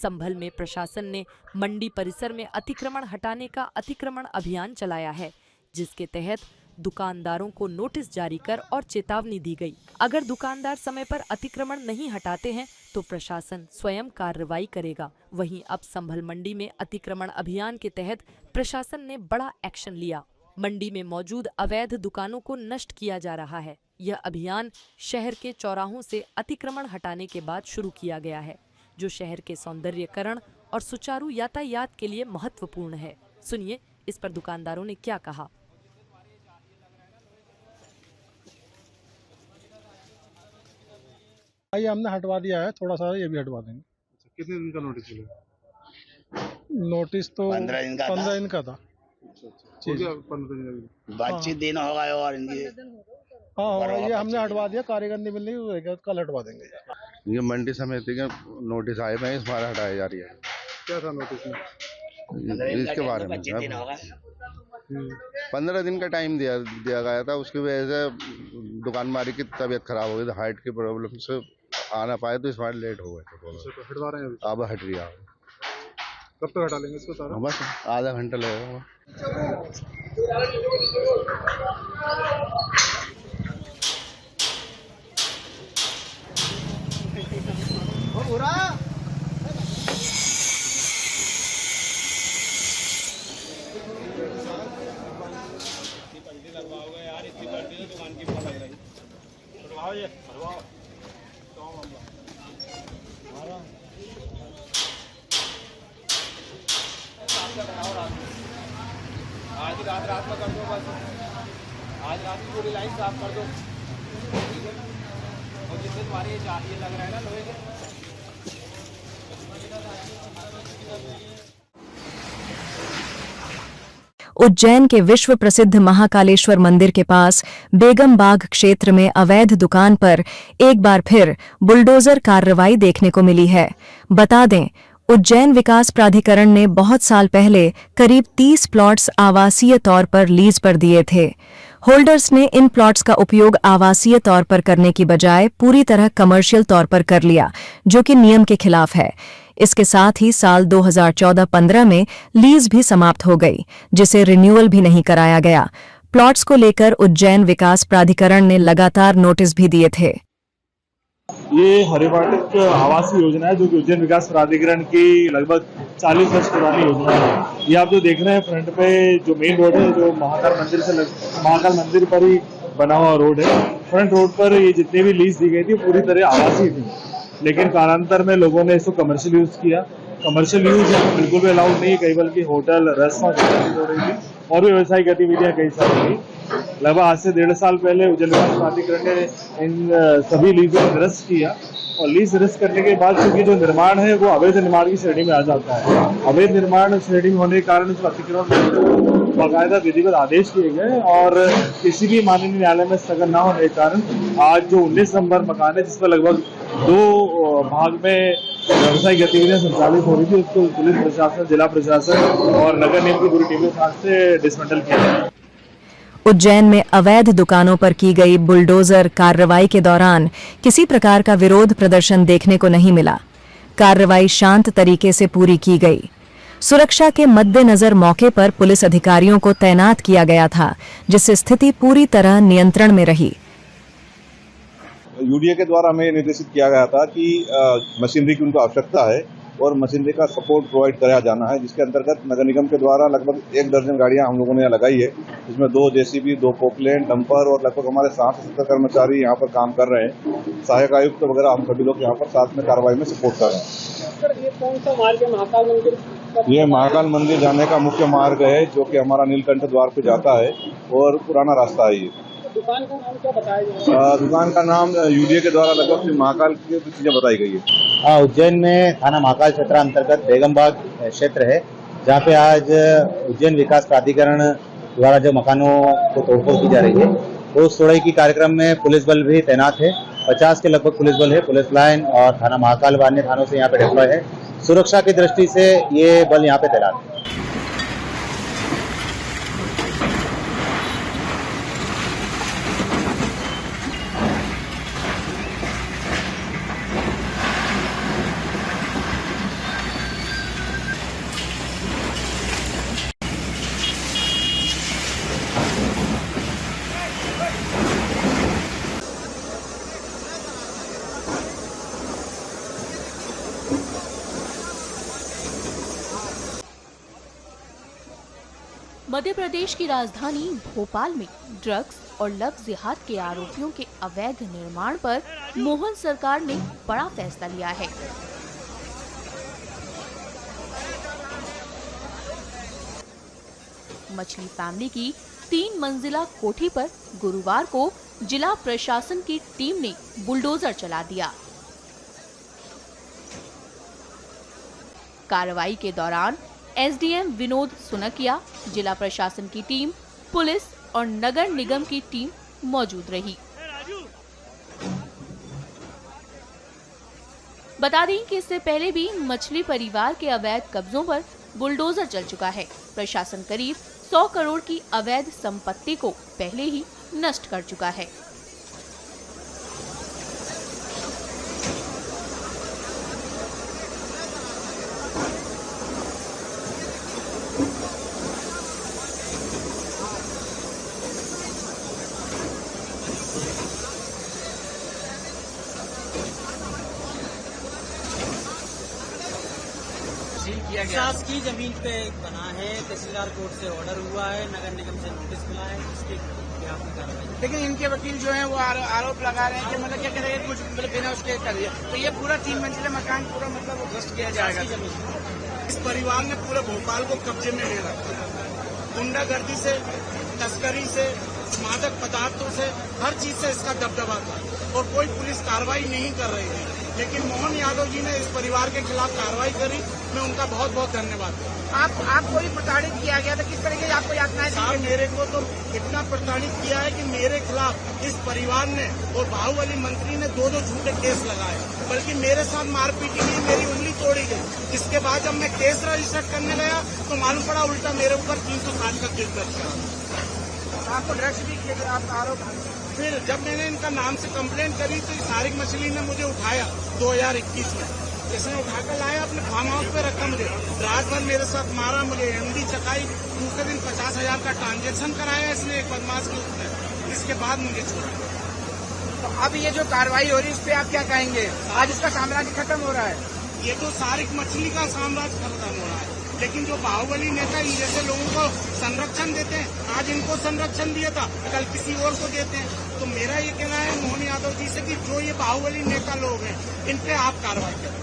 संभल में प्रशासन ने मंडी परिसर में अतिक्रमण हटाने का अतिक्रमण अभियान चलाया है, जिसके तहत दुकानदारों को नोटिस जारी कर और चेतावनी दी गई। अगर दुकानदार समय पर अतिक्रमण नहीं हटाते हैं तो प्रशासन स्वयं कार्रवाई करेगा। वहीं अब संभल मंडी में अतिक्रमण अभियान के तहत प्रशासन ने बड़ा एक्शन लिया। मंडी में मौजूद अवैध दुकानों को नष्ट किया जा रहा है। यह अभियान शहर के चौराहों से अतिक्रमण हटाने के बाद शुरू किया गया है, जो शहर के सौंदर्यीकरण और सुचारू यातायात के लिए महत्वपूर्ण है। सुनिए इस पर दुकानदारों ने क्या कहा। ये हमने हटवा दिया है, थोड़ा सा ये भी हटवा देंगे। कितने दिन का नोटिस मिला? नोटिस तो 15 दिन का 15 दिन का था। हो गया 15 दिन का? बातचीत दिन होगा और हाँ होगा, ये हमने हटवा दिया। कारीगर नहीं मिलने की, कल हटवा देंगे। ये मंडी समिति के नोटिस आए हैं, इस बार हटाई जा रही है। क्या था नोटिस में? इसके बारे में 15 दिन का टाइम दिया गया था। उसकी वजह से दुकानदारी की तबीयत खराब हो गई थी, हाइट की प्रॉब्लम से आ ना पाए, तो इस बार लेट हो गए थे। तो हटवा रहे हैं अब हट रही है। कब तक हटा लेंगे इसको सारा? बस आधा घंटा लगेगा। आज रात में कर दो, बस आज रात की पूरी लाइन साफ कर दो। और जिससे तुम्हारे ये लग रहा है ना लोहे के। उज्जैन के विश्व प्रसिद्ध महाकालेश्वर मंदिर के पास बेगम बाग क्षेत्र में अवैध दुकान पर एक बार फिर बुलडोजर कार्रवाई देखने को मिली है। बता दें, उज्जैन विकास प्राधिकरण ने बहुत साल पहले करीब 30 प्लॉट्स आवासीय तौर पर लीज पर दिए थे। होल्डर्स ने इन प्लॉट्स का उपयोग आवासीय तौर पर करने की बजाय पूरी तरह कमर्शियल तौर पर कर लिया, जो कि नियम के खिलाफ है। इसके साथ ही साल 2014-15 में लीज भी समाप्त हो गई, जिसे रिन्यूअल भी नहीं कराया गया। प्लॉट्स को लेकर उज्जैन विकास प्राधिकरण ने लगातार नोटिस भी दिए थे। ये हरिवाटिक आवासीय योजना है, जो कि उज्जैन विकास प्राधिकरण की लगभग 40 वर्ष पुरानी योजना है। ये आप जो देख रहे हैं फ्रंट पे जो मेन रोड है, जो महाकाल मंदिर पर ही बना हुआ रोड है, फ्रंट रोड पर ये जितनी भी लीज दी गई थी पूरी तरह आवासीय थी, लेकिन कालांतर में लोगों ने इसको कमर्शियल यूज किया। कमर्शियल यूज यहाँ बिल्कुल भी अलाउड नहीं है, कई बल्कि होटल, रेस्टोरेंट हो रही थी और भी व्यवसायिक गतिविधियां कई सारी थी। लगभग आज से 1.5 साल पहले उज्जैन विकास प्राधिकरण ने इन सभी लीजों को निरस्त किया और लीज निरस्त करने के बाद क्योंकि जो निर्माण है वो अवैध निर्माण की श्रेणी में आ जाता है। अवैध निर्माण श्रेणी में होने के कारण उसको अतिक्रमण बाकायदा विधिवत आदेश दिए गए और किसी भी माननीय न्यायालय में स्थगन न होने के कारण आज जो 19 नंबर मकान है, जिस पर लगभग 2 भाग में व्यवसायिक गतिविधियां संचालित हो रही थी, उसको पुलिस प्रशासन, जिला प्रशासन और नगर निगम की पूरी टीम के साथ से डिसमेंटल किया गया। उज्जैन में अवैध दुकानों पर की गई बुलडोजर कार्रवाई के दौरान किसी प्रकार का विरोध प्रदर्शन देखने को नहीं मिला। कार्रवाई शांत तरीके से पूरी की गई। सुरक्षा के मद्देनजर मौके पर पुलिस अधिकारियों को तैनात किया गया था, जिससे स्थिति पूरी तरह नियंत्रण में रही। यूडीए के द्वारा हमें निर्देशित किया गया था कि मशीनरी की उनको आवश्यकता है और मशीनरी का सपोर्ट प्रोवाइड कराया जाना है, जिसके अंतर्गत नगर निगम के द्वारा लगभग 1 दर्जन गाड़ियां हम लोगों ने लगाई है, जिसमें 2 जेसीबी, 2 पोकलैंड, डंपर और लगभग हमारे 60 से 70 कर्मचारी यहाँ पर काम कर रहे हैं। सहायक आयुक्त वगैरह हम सभी लोग यहाँ पर साथ में कार्रवाई में सपोर्ट कर रहे हैं। सर, ये कौन सा मार्ग है महाकाल मंदिर? ये महाकाल मंदिर जाने का मुख्य मार्ग है, जो कि हमारा नीलकंठ द्वार पे जाता है और पुराना रास्ता है। ये दुकान का नाम क्या बताया गया? दुकान का नाम यूडीए के द्वारा लगभग महाकाल की चीजें बताई गई है। उज्जैन में थाना महाकाल क्षेत्र अंतर्गत बेगम बाग क्षेत्र है, जहाँ पे आज उज्जैन विकास प्राधिकरण द्वारा जो मकानों को तोड़फोड़ की जा रही है, वो उस तोड़ाई की कार्यक्रम में पुलिस बल भी तैनात है। 50 के लगभग पुलिस बल है। पुलिस लाइन और थाना महाकाल व अन्य थानों से यहाँ पे डिप्लॉय है। सुरक्षा की दृष्टि से ये बल यहाँ पे तैनात है। मध्य प्रदेश की राजधानी भोपाल में ड्रग्स और लव जिहाद के आरोपियों के अवैध निर्माण पर मोहन सरकार ने बड़ा फैसला लिया है। मछली फैमिली की 3 मंजिला कोठी पर गुरुवार को जिला प्रशासन की टीम ने बुलडोजर चला दिया। कार्रवाई के दौरान एसडीएम विनोद सुनकिया, जिला प्रशासन की टीम, पुलिस और नगर निगम की टीम मौजूद रही। बता दें कि इससे पहले भी मछली परिवार के अवैध कब्जों पर बुलडोजर चल चुका है। प्रशासन करीब 100 करोड़ की अवैध संपत्ति को पहले ही नष्ट कर चुका है। शासकीय जमीन पे बना है, तहसीलदार कोर्ट से ऑर्डर हुआ है, नगर निगम से नोटिस मिला है, इसके खिलाफ कार्रवाई। लेकिन इनके वकील जो हैं वो आरोप लगा रहे हैं कि मतलब क्या करेंगे, कुछ मतलब बिना उसके कर दिया, तो ये पूरा 3 मंजिला मकान पूरा मतलब वो ध्वस्त किया जाएगा। इस परिवार ने पूरे भोपाल को कब्जे में ले रखा है। गुंडागर्दी से, तस्करी से, मादक पदार्थों से, हर चीज से इसका दबदबा था और कोई पुलिस कार्रवाई नहीं कर रही थी। लेकिन मोहन यादव जी ने इस परिवार के खिलाफ कार्रवाई करी, मैं उनका बहुत बहुत धन्यवाद करता। आपको भी प्रताड़ित किया गया था, किस तरह की आपको यातनाएं? साहब मेरे को तो इतना प्रताड़ित किया है कि मेरे खिलाफ इस परिवार ने और बाहुबली मंत्री ने 2 झूठे केस लगाए, बल्कि मेरे साथ मारपीट की, मेरी उंगली तोड़ी गई। इसके बाद जब मैं केस रजिस्टर करने गया तो मालूम पड़ा उल्टा मेरे ऊपर 360 का केस दर्ज करा। आपको ड्रग्स भी किया, आपका आरोप। फिर जब मैंने इनका नाम से कंप्लेंट करी तो सारिक मछली ने मुझे उठाया 2021 में, जिसने उठाकर लाया अपने फार्म हाउस पे रखा, मुझे रात भर मेरे साथ मारा, मुझे एमडी चकाई, दूसरे दिन 50,000 का ट्रांजेक्शन कराया इसने एक बदमाश के उसने, इसके बाद मुझे छोड़ा। तो अब ये जो कार्रवाई हो रही है इस पे आप क्या कहेंगे? आज इसका साम्राज्य खत्म हो रहा है। ये तो सारिक मछली का साम्राज्य खत्म हो रहा है, लेकिन जो बाहुबली नेता जैसे लोगों को संरक्षण देते हैं, आज इनको संरक्षण दिया था, कल किसी और को देते हैं। तो मेरा ये कहना है मोहन यादव जी से कि जो ये बाहुबली नेता लोग हैं इन पे आप कार्रवाई करें।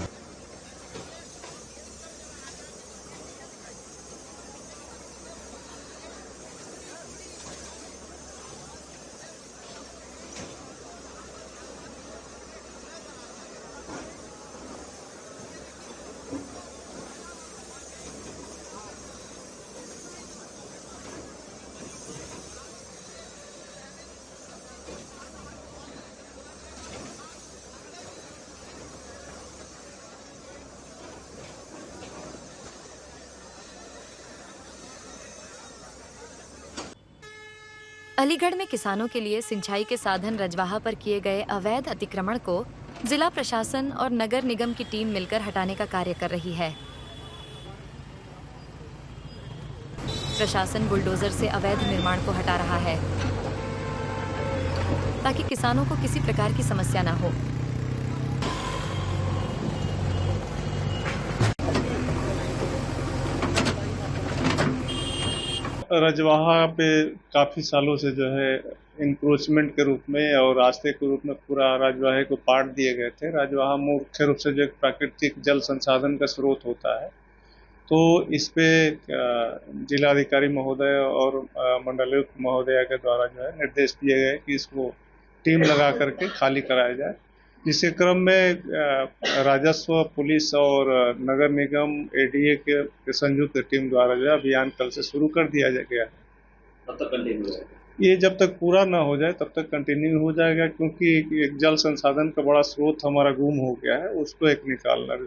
अलीगढ़ में किसानों के लिए सिंचाई के साधन रजवाहा पर किए गए अवैध अतिक्रमण को जिला प्रशासन और नगर निगम की टीम मिलकर हटाने का कार्य कर रही है। प्रशासन बुलडोजर से अवैध निर्माण को हटा रहा है ताकि किसानों को किसी प्रकार की समस्या न हो। रजवाहा पे काफ़ी सालों से जो है इंक्रोचमेंट के रूप में और रास्ते के रूप में पूरा रजवाहे को पाट दिए गए थे। रजवाहा मुख्य रूप से जो एक प्राकृतिक जल संसाधन का स्रोत होता है, तो इस पे जिलाधिकारी महोदय और मंडलायुक्त महोदया के द्वारा जो है निर्देश दिए गए कि इसको टीम लगा करके खाली कराया जाए, जिसके क्रम में राजस्व, पुलिस और नगर निगम एडीए के संयुक्त टीम द्वारा जो है अभियान कल से शुरू कर दिया गया है। तब तक कंटिन्यू रहेगा? ये जब तक पूरा ना हो जाए तब तक कंटिन्यू हो जाएगा, क्योंकि एक जल संसाधन का बड़ा स्रोत हमारा गुम हो गया है, उसको एक निकालना।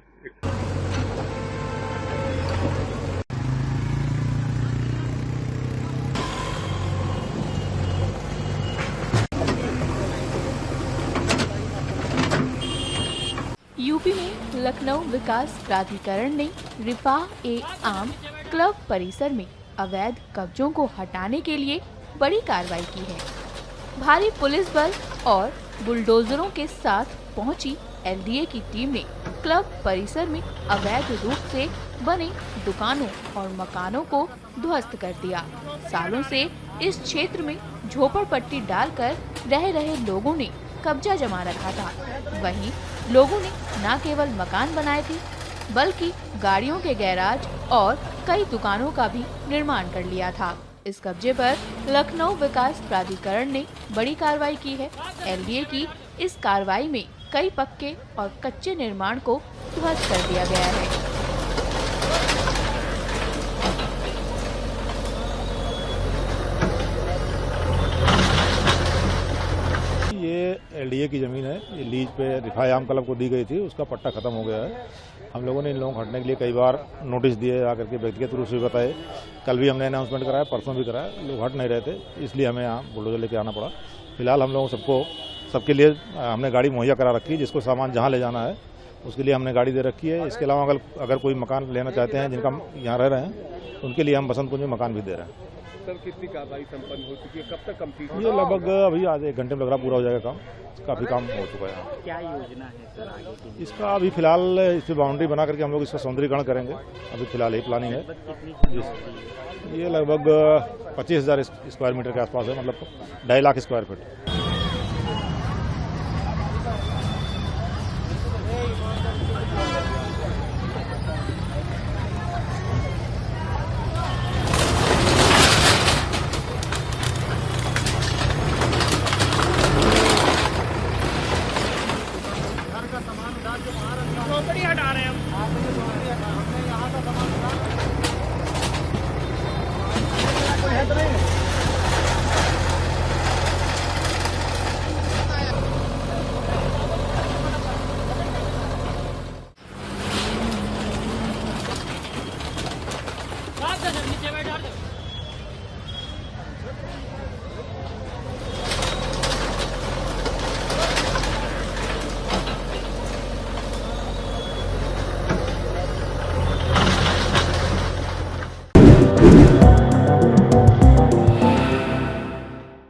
यूपी में लखनऊ विकास प्राधिकरण ने रिफाह-ए-आम क्लब परिसर में अवैध कब्जों को हटाने के लिए बड़ी कार्रवाई की है। भारी पुलिस बल और बुलडोजरों के साथ पहुंची एलडीए की टीम ने क्लब परिसर में अवैध रूप से बने दुकानों और मकानों को ध्वस्त कर दिया। सालों से इस क्षेत्र में झोपड़पट्टी डालकर रह रहे लोगों ने कब्जा जमा रखा था। वहीं लोगों ने न केवल मकान बनाए थे बल्कि गाड़ियों के गैराज और कई दुकानों का भी निर्माण कर लिया था। इस कब्जे पर लखनऊ विकास प्राधिकरण ने बड़ी कार्रवाई की है। एलडीए की इस कार्रवाई में कई पक्के और कच्चे निर्माण को ध्वस्त कर दिया गया है। ये एलडीए की ज़मीन है। ये लीज पे रिफाई आम क्लब को दी गई थी, उसका पट्टा खत्म हो गया है। हम लोगों ने इन लोगों को हटने के लिए कई बार नोटिस दिए, आकर के व्यक्तिगत रूप से बताए। कल भी हमने अनाउंसमेंट कराया, परसों भी कराया, लोग हट नहीं रहे थे, इसलिए हमें यहाँ बुलडोजर लेके आना पड़ा। फिलहाल हम लोगों सबके लिए हमने गाड़ी मुहैया करा रखी है। जिसको सामान जहाँ ले जाना है उसके लिए हमने गाड़ी दे रखी है। इसके अलावा अगर कोई मकान लेना चाहते हैं जिनका यहाँ रह रहे हैं, उनके लिए हम बसंत कुंज में मकान भी दे रहे हैं। सर, कितनी कार्रवाई संपन्न हो चुकी है? कब तक कंप्लीट? ये लगभग अभी आज 1 घंटे में लग रहा पूरा हो जाएगा काम। काफ़ी काम हो चुका है। क्या योजना है सर आगे के लिए? इसका अभी फिलहाल इस पर बाउंड्री बना करके हम लोग इसका सौंदर्यीकरण करेंगे। अभी फिलहाल यही प्लानिंग है। ये लगभग 25,000 स्क्वायर मीटर के आसपास है, मतलब 2.5 लाख स्क्वायर फीट। झोपड़ी हटा रहे हैं हम। नीचे बैठ